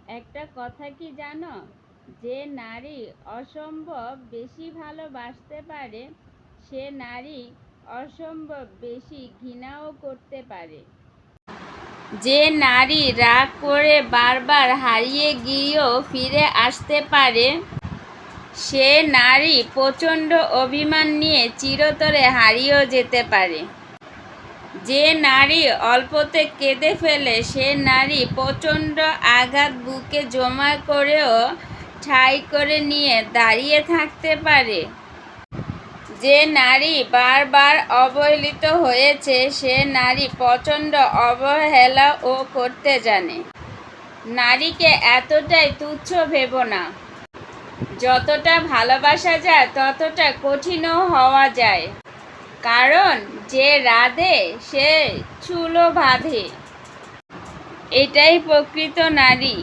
একটা কথা কি জানো, যে নারী অসম্ভব বেশি ভালোবাসতে পারে সে নারী অসম্ভব বেশি ঘৃণাও করতে পারে। যে নারী রাগ করে বারবার হারিয়ে গিয়েও ফিরে আসতে পারে সে নারী প্রচণ্ড অভিমান নিয়ে চিরতরে হারিয়েও যেতে পারে। যে নারী অল্পতে কেঁদে ফেলে সে নারী প্রচণ্ড আঘাত বুকে জমা করেও ঠাঁই করে নিয়ে দাঁড়িয়ে থাকতে পারে। যে নারী বারবার অবহেলিত হয়েছে সে নারী প্রচণ্ড অবহেলাও করতে জানে। নারীকে এতটাই তুচ্ছ ভেবো না। যতটা ভালোবাসা যায় ততটা কঠিনও হওয়া যায়, কারণ যে রাধে সে চুলও বাঁধে। এটাই প্রকৃত নারী।